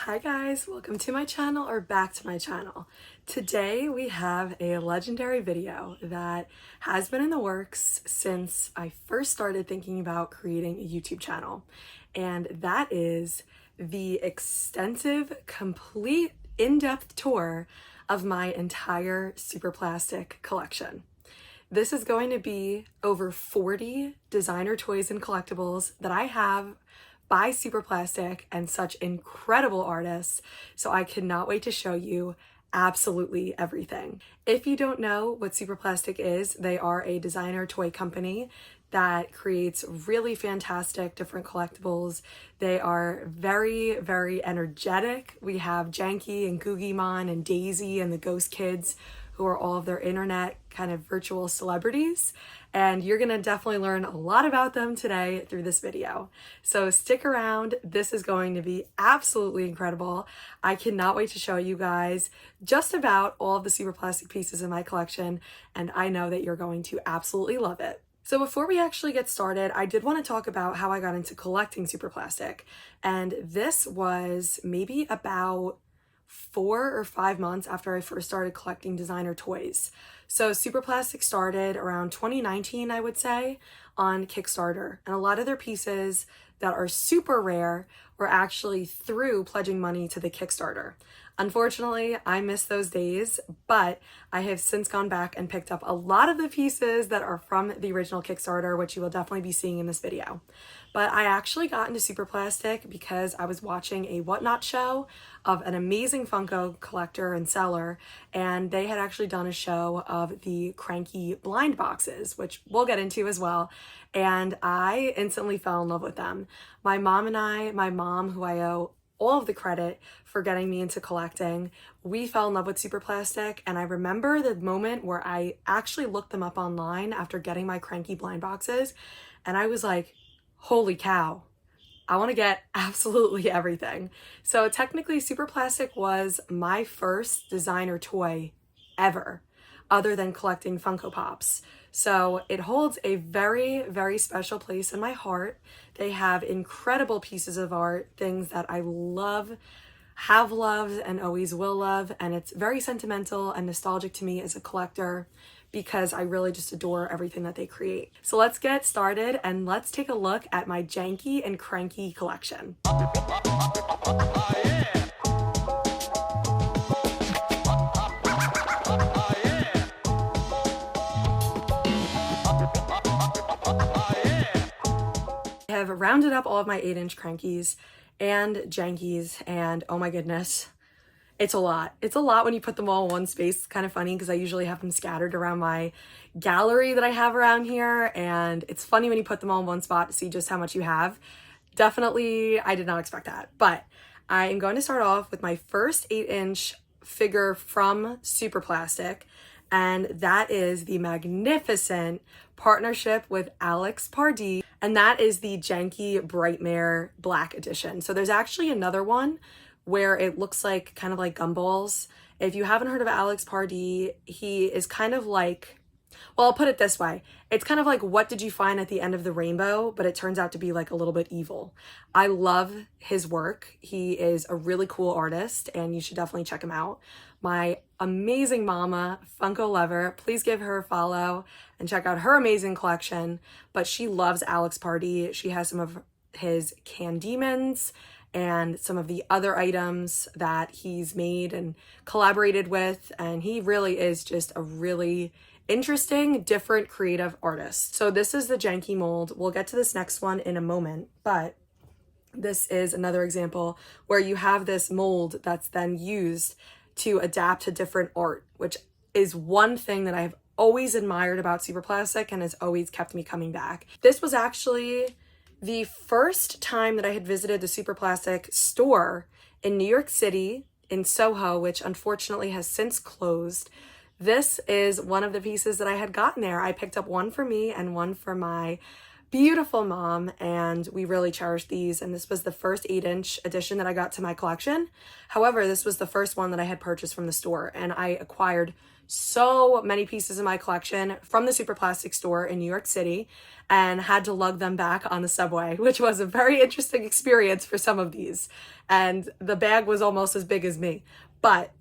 Hi guys, welcome to my channel or back to my channel. Today we have a legendary video that has been in the works since I first started thinking about creating a YouTube channel. And that is the extensive, complete, in-depth tour of my entire Superplastic collection. This is going to be over 40 designer toys and collectibles that I have by Superplastic and such incredible artists, so I cannot wait to show you absolutely everything. If you don't know what Superplastic is, they are a designer toy company that creates really fantastic different collectibles. They are very, very energetic. We have Janky and Googymon and Daisy and the Ghost Kids, who are all of their internet kind of virtual celebrities. And you're gonna definitely learn a lot about them today through this video. So stick around, this is going to be absolutely incredible. I cannot wait to show you guys just about all of the Superplastic pieces in my collection, and I know that you're going to absolutely love it. So before we actually get started, I did want to talk about how I got into collecting Superplastic. And this was maybe about 4 or 5 months after I first started collecting designer toys. So Superplastic started around 2019, I would say, on Kickstarter. And a lot of their pieces that are super rare were actually through pledging money to the Kickstarter. Unfortunately, I missed those days, but I have since gone back and picked up a lot of the pieces that are from the original Kickstarter, which you will definitely be seeing in this video. But I actually got into Superplastic because I was watching a Whatnot show of an amazing Funko collector and seller, and they had actually done a show of the cranky blind boxes, which we'll get into as well, and I instantly fell in love with them. My mom, who I owe all of the credit for getting me into collecting, we fell in love with Superplastic, and I remember the moment where I actually looked them up online after getting my cranky blind boxes, and I was like, holy cow, I want to get absolutely everything. So technically Superplastic was my first designer toy ever, other than collecting Funko Pops. So it holds a very, very special place in my heart. They have incredible pieces of art, things that I love, have loved, and always will love. And it's very sentimental and nostalgic to me as a collector because I really just adore everything that they create. So let's get started and let's take a look at my janky and cranky collection. I have rounded up all of my 8-inch crankies and jankies, and oh my goodness, it's a lot. It's a lot when you put them all in one space. It's kind of funny because I usually have them scattered around my gallery that I have around here, and it's funny when you put them all in one spot to see just how much you have. Definitely, I did not expect that, but I am going to start off with my first 8-inch figure from Superplastic, and that is the magnificent partnership with Alex Pardee, and that is the Janky Brightmare Black Edition. So there's actually another one where it looks like kind of like gumballs. If you haven't heard of Alex Pardee, he is kind of like, well, I'll put it this way. It's kind of like What Did You Find at the End of the Rainbow, but it turns out to be like a little bit evil. I love his work. He is a really cool artist and you should definitely check him out. My amazing mama, Funko Lover, please give her a follow and check out her amazing collection. But she loves Alex Pardee. She has some of his Candemons and some of the other items that he's made and collaborated with, and he really is just a really interesting, different, creative artist. So this is the Janky mold. We'll get to this next one in a moment, but this is another example where you have this mold that's then used to adapt to different art, which is one thing that I've always admired about Superplastic and has always kept me coming back. This was actually the first time that I had visited the Superplastic store in New York City, in Soho, which unfortunately has since closed. This is one of the pieces that I had gotten there. I picked up one for me and one for my beautiful mom, and we really cherished these, and this was the first 8-inch edition that I got to my collection. However, this was the first one that I had purchased from the store, and I acquired so many pieces in my collection from the Superplastic store in New York City and had to lug them back on the subway, which was a very interesting experience for some of these. And the bag was almost as big as me. But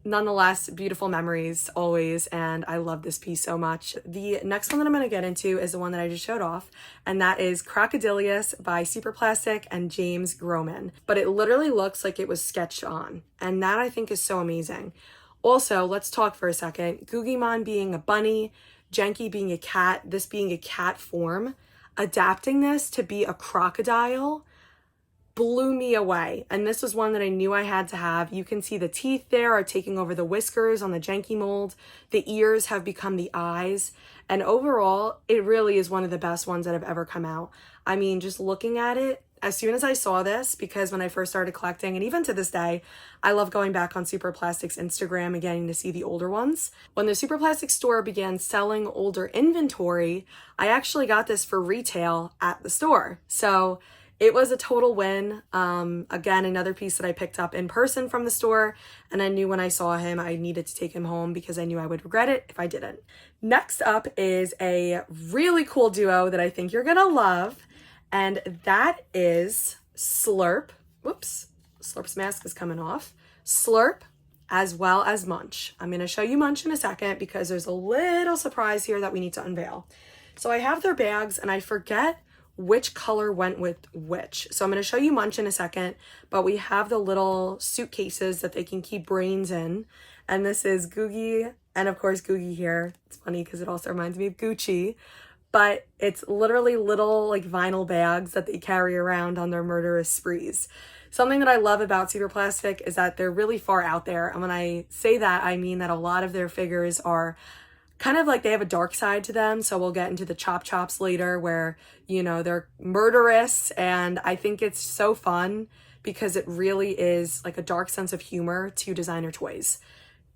nonetheless, beautiful memories always, and I love this piece so much. The next one that I'm going to get into is the one that I just showed off, and that is Crocodilius by Superplastic and James Groman. But it literally looks like it was sketched on, and that I think is so amazing. Also, let's talk for a second. Googimon being a bunny, Genki being a cat, this being a cat form, adapting this to be a crocodile blew me away. And this was one that I knew I had to have. You can see the teeth there are taking over the whiskers on the Genki mold. The ears have become the eyes. And overall, it really is one of the best ones that have ever come out. I mean, just looking at it, as soon as I saw this, because when I first started collecting, and even to this day, I love going back on Superplastic's Instagram and getting to see the older ones. When the Superplastic store began selling older inventory, I actually got this for retail at the store. So it was a total win. Again, another piece that I picked up in person from the store, and I knew when I saw him, I needed to take him home because I knew I would regret it if I didn't. Next up is a really cool duo that I think you're gonna love, and that is Slurp. Whoops, Slurp's mask is coming off. Slurp as well as Munch. I'm gonna show you Munch in a second because there's a little surprise here that we need to unveil. So I have their bags, and I forget which color went with which. So I'm going to show you Munch in a second, but we have the little suitcases that they can keep brains in. And this is Googie, and of course Googie here. It's funny because it also reminds me of Gucci, but it's literally little like vinyl bags that they carry around on their murderous sprees. Something that I love about Superplastic is that they're really far out there. And when I say that, I mean that a lot of their figures are kind of like they have a dark side to them. So we'll get into the chop chops later where, you know, they're murderous. And I think it's so fun because it really is like a dark sense of humor to designer toys.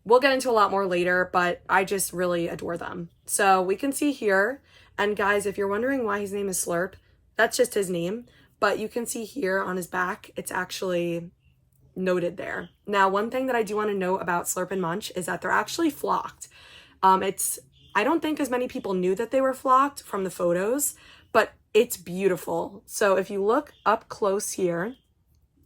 We'll get into a lot more later, but I just really adore them. So we can see here, and guys, if you're wondering why his name is Slurp, that's just his name. But you can see here on his back, it's actually noted there. Now, one thing that I do want to note about Slurp and Munch is that they're actually flocked. I don't think as many people knew that they were flocked from the photos, but it's beautiful. So if you look up close here,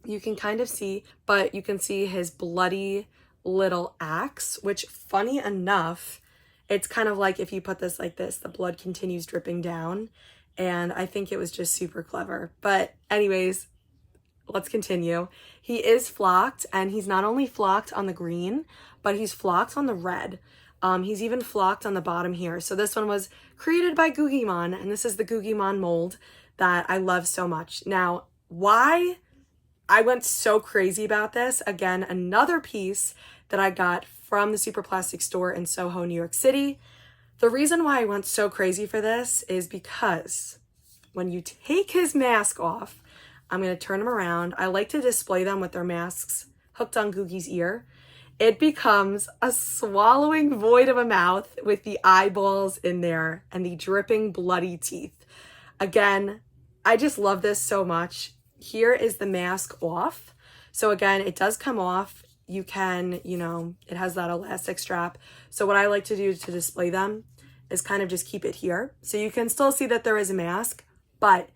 you can kind of see, but you can see his bloody little axe, which funny enough, it's kind of like if you put this like this, the blood continues dripping down. And I think it was just super clever. But anyways, let's continue. He is flocked, and he's not only flocked on the green, but he's flocked on the red. He's even flocked on the bottom here. So this one was created by Googimon, and this is the Googimon mold that I love so much. Now, why I went so crazy about this, again, another piece that I got from the Superplastic store in Soho, New York City. The reason why I went so crazy for this is because when you take his mask off, I'm going to turn him around. I like to display them with their masks hooked on Googie's ear. It becomes a swallowing void of a mouth with the eyeballs in there and the dripping bloody teeth. Again, I just love this so much. Here is the mask off. So again, it does come off. You can, you know, it has that elastic strap. So what I like to do to display them is kind of just keep it here. So you can still see that there is a mask, but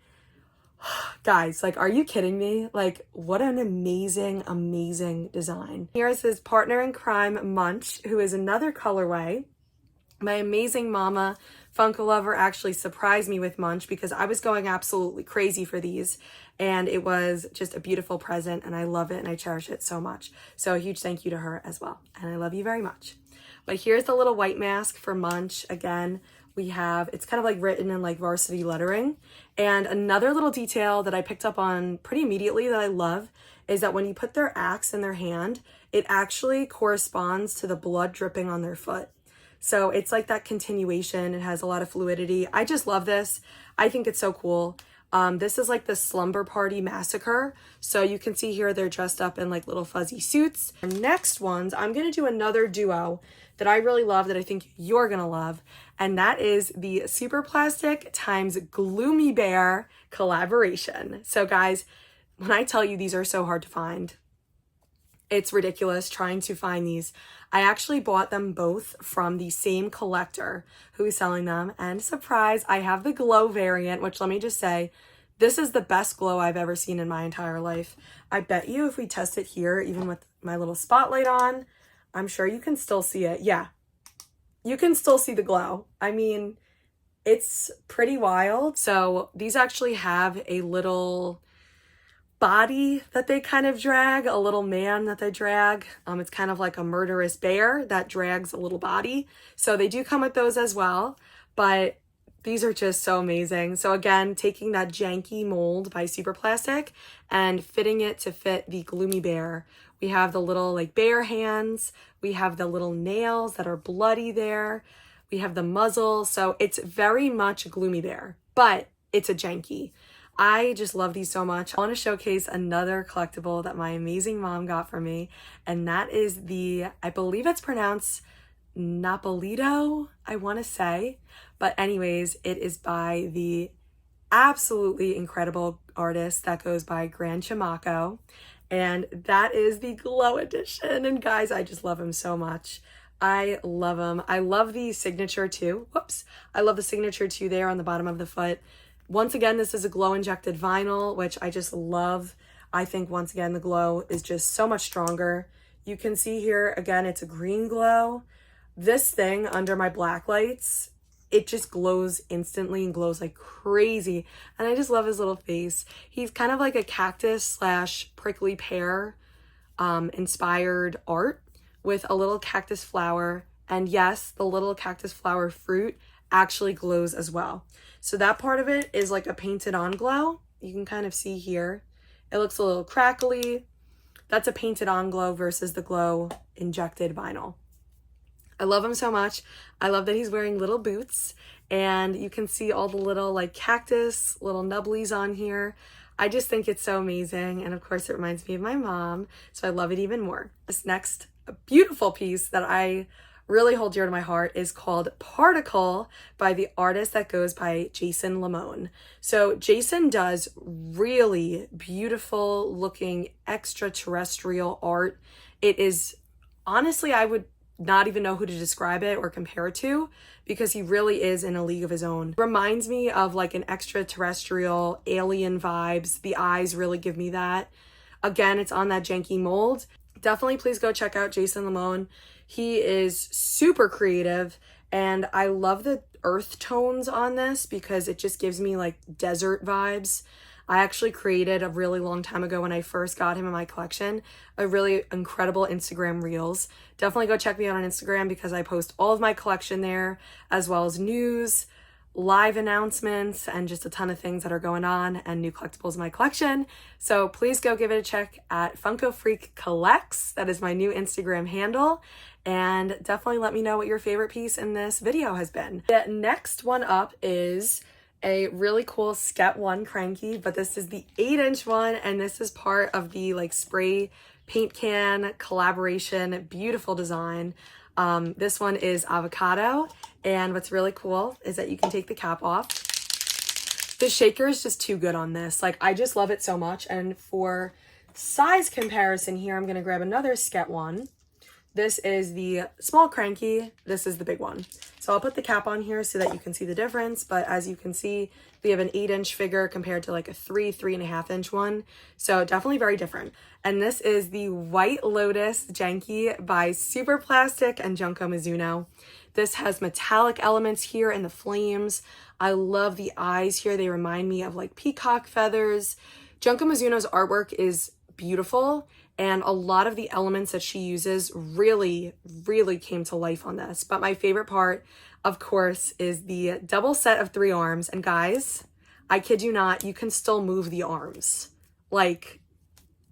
guys, like, are you kidding me? Like, what an amazing, amazing design. Here's his partner in crime, Munch, who is another colorway. My amazing mama, FUNKO lover, actually surprised me with Munch because I was going absolutely crazy for these. And it was just a beautiful present, and I love it, and I cherish it so much. So a huge thank you to her as well. And I love you very much. But here's the little white mask for Munch. Again, we have, it's kind of like written in like varsity lettering. And another little detail that I picked up on pretty immediately that I love is that when you put their axe in their hand, it actually corresponds to the blood dripping on their foot. So it's like that continuation. It has a lot of fluidity. I just love this. I think it's so cool. This is like the slumber party massacre. So you can see here they're dressed up in like little fuzzy suits. Our next ones, I'm going to do another duo that I really love that I think you're going to love. And that is the Superplastic times Gloomy Bear collaboration. So guys, when I tell you these are so hard to find, It's ridiculous trying to find these. I actually bought them both from the same collector who is selling them. And surprise, I have the glow variant, which let me just say, this is the best glow I've ever seen in my entire life. I bet you if we test it here, even with my little spotlight on, I'm sure you can still see it. Yeah, you can still see the glow. I mean, it's pretty wild. So these actually have a little body that they kind of drag, a little man that they drag. It's kind of like a murderous bear that drags a little body. So they do come with those as well, but these are just so amazing. So again, taking that janky mold by Superplastic and fitting it to fit the gloomy bear. We have the little like bear hands. We have the little nails that are bloody there. We have the muzzle. So it's very much a gloomy bear, but it's a janky. I just love these so much. I want to showcase another collectible that my amazing mom got for me, and that is the, I believe it's pronounced Napolito, I want to say. But anyways, it is by the absolutely incredible artist that goes by Grandchamaco, and that is the glow edition. And guys, I just love him so much. I love him. I love the signature too. Whoops. I love the signature too there on the bottom of the foot. Once again, this is a glow injected vinyl, which I just love. I think once again, the glow is just so much stronger. You can see here, again, it's a green glow. This thing under my black lights, it just glows instantly and glows like crazy. And I just love his little face. He's kind of like a cactus slash prickly pear inspired art with a little cactus flower. And yes, the little cactus flower fruit actually glows as well. So that part of it is like a painted on glow. You can kind of see here. It looks a little crackly. That's a painted on glow versus the glow injected vinyl. I love him so much. I love that he's wearing little boots, and you can see all the little like cactus, little nubblies on here. I just think it's so amazing. And of course it reminds me of my mom, so I love it even more. This next beautiful piece that I really hold dear to my heart is called Particle by the artist that goes by Jason Limon. So Jason does really beautiful looking extraterrestrial art. It is honestly, I would not even know who to describe it or compare it to, because he really is in a league of his own. Reminds me of like an extraterrestrial alien vibes. The eyes really give me that. Again, it's on that janky mold. Definitely please go check out Jason Limon. He is super creative, and I love the earth tones on this because it just gives me like desert vibes. I actually created a really long time ago when I first got him in my collection, a really incredible Instagram Reels. Definitely go check me out on Instagram because I post all of my collection there, as well as news, live announcements, and just a ton of things that are going on and new collectibles in my collection. So please go give it a check at Funko Freak Collects. That is my new Instagram handle. And definitely let me know what your favorite piece in this video has been. The next one up is a really cool Sket 1 cranky, but this is the 8-inch one, and this is part of the like spray paint can collaboration. Beautiful design. This one is avocado, and what's really cool is that you can take the cap off. The shaker is just too good on this. Like, I just love it so much. And for size comparison here, I'm gonna grab another Sket 1. This is the small cranky, this is the big one. So I'll put the cap on here so that you can see the difference, but as you can see, we have an 8-inch figure compared to like a 3.5-inch one. So definitely very different. And this is the White Lotus Janky by Superplastic and Junko Mizuno. This has metallic elements here in the flames. I love the eyes here. They remind me of like peacock feathers. Junko Mizuno's artwork is beautiful, and a lot of the elements that she uses really came to life on this. But my favorite part, of course, is the double set of 3 arms. And guys, I kid you not, you can still move the arms. Like,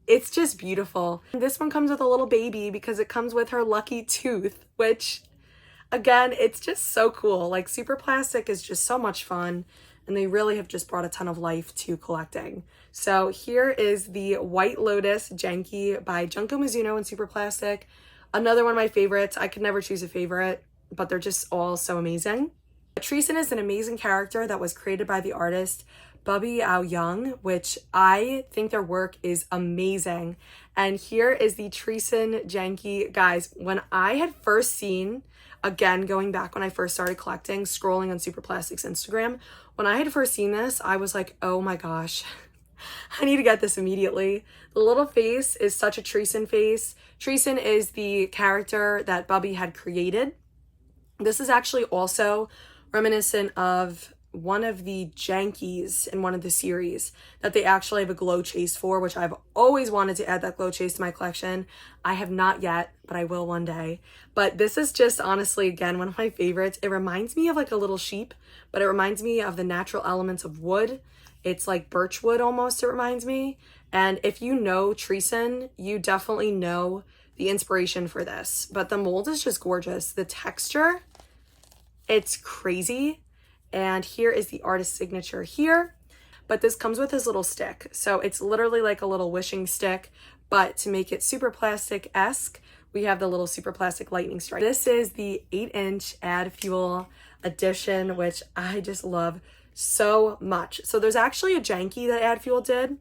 it's just beautiful. This one comes with a little baby because it comes with her lucky tooth, which again, it's just so cool. Like, Superplastic is just so much fun, and they really have just brought a ton of life to collecting. So here is the White Lotus Janky by Junko Mizuno and Superplastic. Another one of my favorites. I could never choose a favorite, but they're just all so amazing. Treason is an amazing character that was created by the artist Bubby Ao Young, which I think their work is amazing. And here is the Treason Janky. Guys, when I had first seen, again, going back when I first started collecting, scrolling on Superplastic's Instagram, when I had first seen this, I was like, oh my gosh, I need to get this immediately. The little face is such a Treason face. Treason is the character that Bubby had created. This is actually also reminiscent of one of the Jankies in one of the series that they actually have a glow chase for, which I've always wanted to add that glow chase to my collection. I have not yet, but I will one day. But this is just honestly, again, one of my favorites. It reminds me of like a little sheep, but it reminds me of the natural elements of wood. It's like birch wood almost, it reminds me. And if you know Treason, you definitely know the inspiration for this. But the mold is just gorgeous. The texture, it's crazy. And here is the artist signature here. But this comes with this little stick. So it's literally like a little wishing stick. But to make it Superplastic-esque, we have the little Superplastic lightning strike. This is the 8-inch Add Fuel edition, which I just love so much. So there's actually a Janky that Add Fuel did.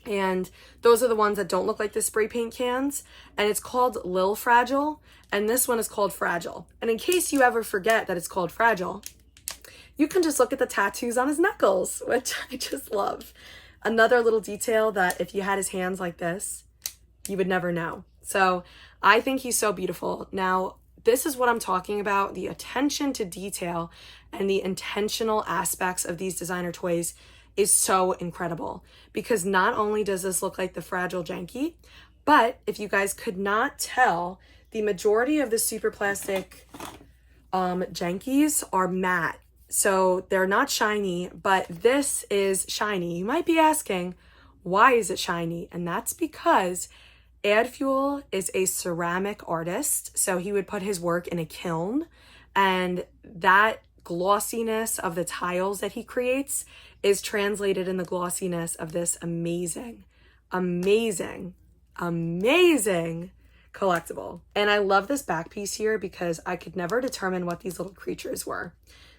And those are the ones that don't look like the spray paint cans. And it's called Lil Fragile. And this one is called Fragile. And in case you ever forget that it's called Fragile, you can just look at the tattoos on his knuckles, which I just love. Another little detail that if you had his hands like this, you would never know. So I think he's so beautiful. Now, this is what I'm talking about, the attention to detail and the intentional aspects of these designer toys is so incredible, because not only does this look like the Fragile Janky, but if you guys could not tell, the majority of the Superplastic Jankies are matte. So they're not shiny, but this is shiny. You might be asking, why is it shiny? And that's because Add Fuel is a ceramic artist. So he would put his work in a kiln, and that glossiness of the tiles that he creates is translated in the glossiness of this amazing, amazing, amazing collectible. And I love this back piece here because I could never determine what these little creatures were.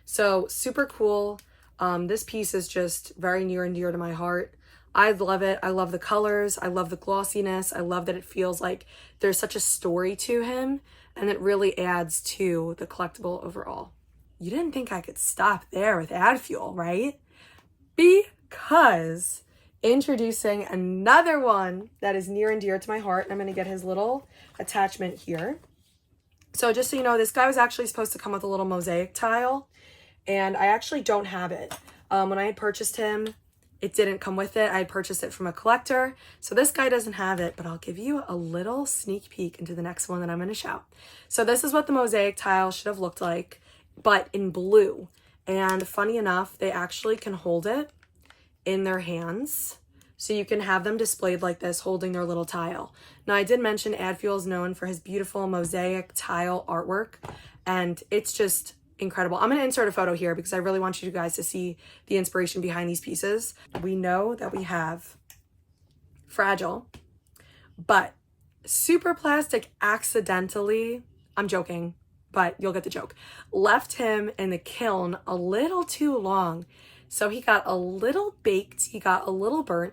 So super cool. This piece is just very near and dear to my heart. I love it. I love the colors. I love the glossiness. I love that it feels like there's such a story to him, and it really adds to the collectible overall. You didn't think I could stop there with Add Fuel, right? Because introducing another one that is near and dear to my heart. I'm going to get his little attachment here. So just so you know, this guy was actually supposed to come with a little mosaic tile, and I actually don't have it. When I had purchased him, it didn't come with it. I had purchased it from a collector. So this guy doesn't have it, but I'll give you a little sneak peek into the next one that I'm going to show. So this is what the mosaic tile should have looked like, but in blue. And funny enough, they actually can hold it in their hands. So you can have them displayed like this, holding their little tile. Now, I did mention Add Fuel is known for his beautiful mosaic tile artwork, and it's just incredible. I'm going to insert a photo here because I really want you guys to see the inspiration behind these pieces. We know that we have Fragile, but Superplastic accidentally, I'm joking, but you'll get the joke, left him in the kiln a little too long. So he got a little baked, he got a little burnt,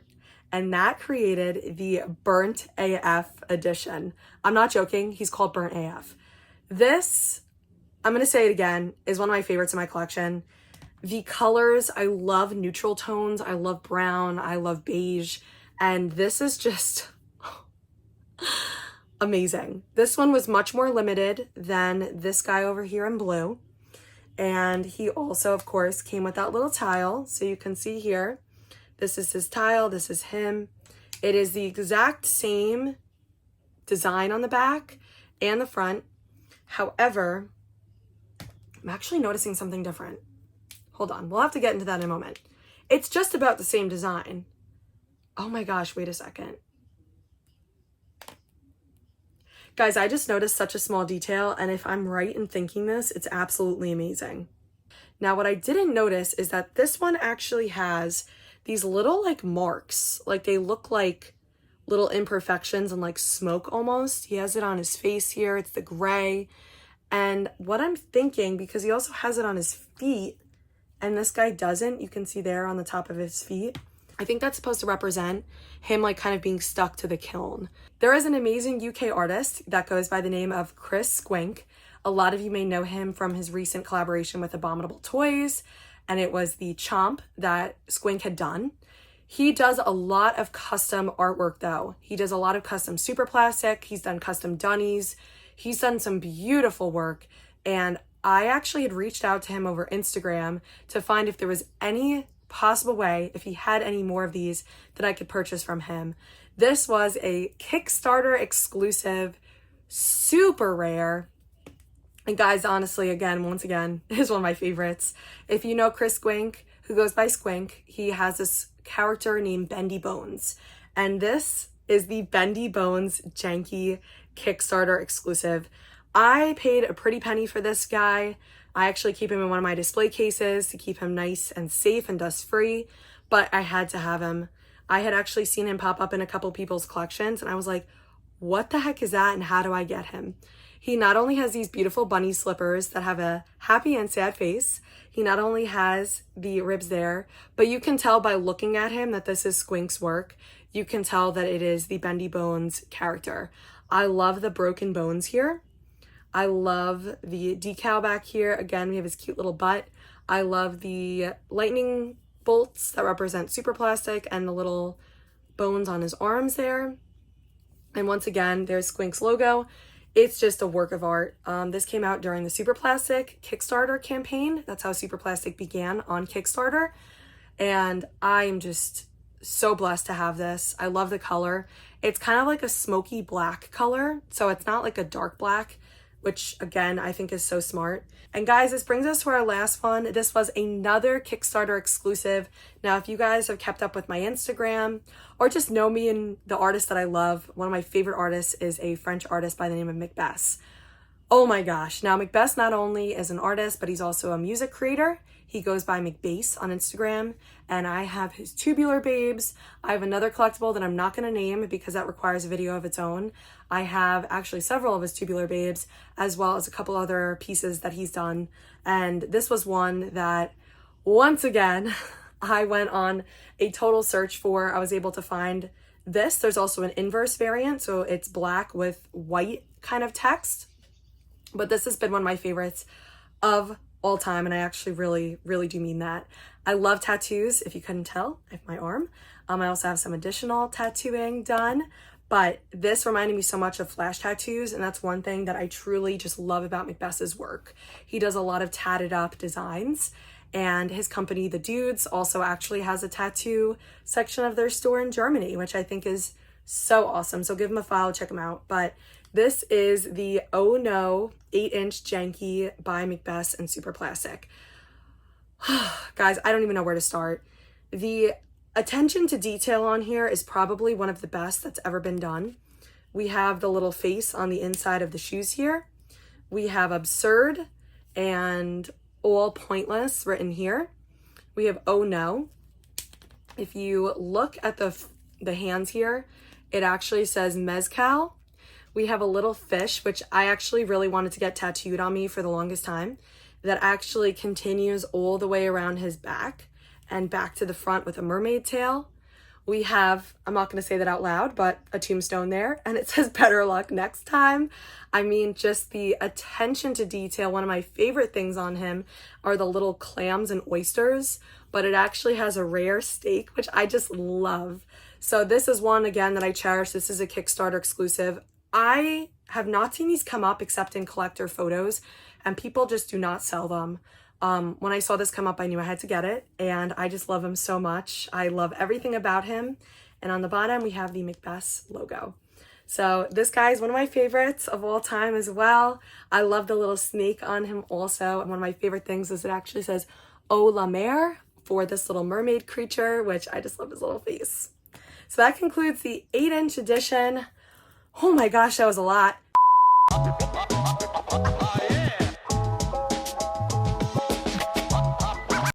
and that created the Burnt AF edition. I'm not joking, he's called Burnt AF. This, I'm going to say it again, is one of my favorites in my collection. The colors, I love neutral tones, I love brown, I love beige, and this is just amazing. This one was much more limited than this guy over here in blue. And he also, of course, came with that little tile. So you can see here, this is his tile, this is him. It is the exact same design on the back and the front. However, I'm actually noticing something different. Hold on, we'll have to get into that in a moment. It's just about the same design. Oh my gosh, wait a second. Guys, I just noticed such a small detail, and if I'm right in thinking this, it's absolutely amazing. Now, what I didn't notice is that this one actually has these little like marks, like they look like little imperfections and like smoke almost. He has it on his face here, it's the gray. And what I'm thinking, because he also has it on his feet, and this guy doesn't, you can see there on the top of his feet, I think that's supposed to represent him like kind of being stuck to the kiln. There is an amazing UK artist that goes by the name of Chris Squink. A lot of you may know him from his recent collaboration with Abominable Toys, and it was the Chomp that Squink had done. He does a lot of custom artwork though. He does a lot of custom Superplastic. He's done custom Dunnies. He's done some beautiful work, and I actually had reached out to him over Instagram to find if there was any possible way, if he had any more of these, that I could purchase from him. This was a Kickstarter exclusive, super rare. And guys, honestly, once again, is one of my favorites. If you know Chris Squink, who goes by Squink, he has this character named Bendy Bones. And this is the Bendy Bones Janky Kickstarter exclusive. I paid a pretty penny for this guy. I actually keep him in one of my display cases to keep him nice and safe and dust free, but I had to have him. I had actually seen him pop up in a couple people's collections, and I was like, what the heck is that and how do I get him? He not only has these beautiful bunny slippers that have a happy and sad face, he not only has the ribs there, but you can tell by looking at him that this is Squink's work. You can tell that it is the Bendy Bones character. I love the broken bones here. I love the decal back here. Again, we have his cute little butt. I love the lightning bolts that represent Superplastic and the little bones on his arms there. And once again, there's Squink's logo. It's just a work of art. This came out during the Superplastic Kickstarter campaign. That's how Superplastic began on Kickstarter. And I am just so blessed to have this. I love the color. It's kind of like a smoky black color. So it's not like a dark black, which again, I think is so smart. And guys, this brings us to our last one. This was another Kickstarter exclusive. Now, if you guys have kept up with my Instagram or just know me and the artist that I love, one of my favorite artists is a French artist by the name of Macbeth. Oh my gosh. Now, Macbeth not only is an artist, but he's also a music creator. He goes by McBass on Instagram, and I have his Tubular Babes. I have another collectible that I'm not going to name because that requires a video of its own. I have actually several of his Tubular Babes, as well as a couple other pieces that he's done. And this was one that, once again, I went on a total search for. I was able to find this. There's also an inverse variant, so it's black with white kind of text. But this has been one of my favorites of all time, and I actually really do mean that. I love tattoos, if you couldn't tell, I have my arm. I also have some additional tattooing done, but this reminded me so much of flash tattoos, and that's one thing that I truly just love about Macbeth's work. He does a lot of tatted up designs, and his company, The Dudes, also actually has a tattoo section of their store in Germany, which I think is so awesome. So give him a follow, check him out. But this is the Oh No 8-inch Janky by Macbeth and Superplastic. Guys, I don't even know where to start. The attention to detail on here is probably one of the best that's ever been done. We have the little face on the inside of the shoes here. We have absurd and all pointless written here. We have oh no. If you look at the hands here, it actually says mezcal. We have a little fish, which I actually really wanted to get tattooed on me for the longest time, that actually continues all the way around his back and back to the front with a mermaid tail. We have, I'm not going to say that out loud, but a tombstone there, and it says better luck next time. I mean, just the attention to detail. One of my favorite things on him are the little clams and oysters, but it actually has a rare steak, which I just love. So this is one, again, that I cherish. This is a Kickstarter exclusive. I have not seen these come up except in collector photos, and people just do not sell them. When I saw this come up, I knew I had to get it, and I just love him so much. I love everything about him. And on the bottom, we have the Macbeth logo. So this guy is one of my favorites of all time as well. I love the little snake on him also. And one of my favorite things is it actually says, "Oh la mer," for this little mermaid creature, which I just love his little face. So that concludes the 8-inch edition. Oh my gosh, that was a lot.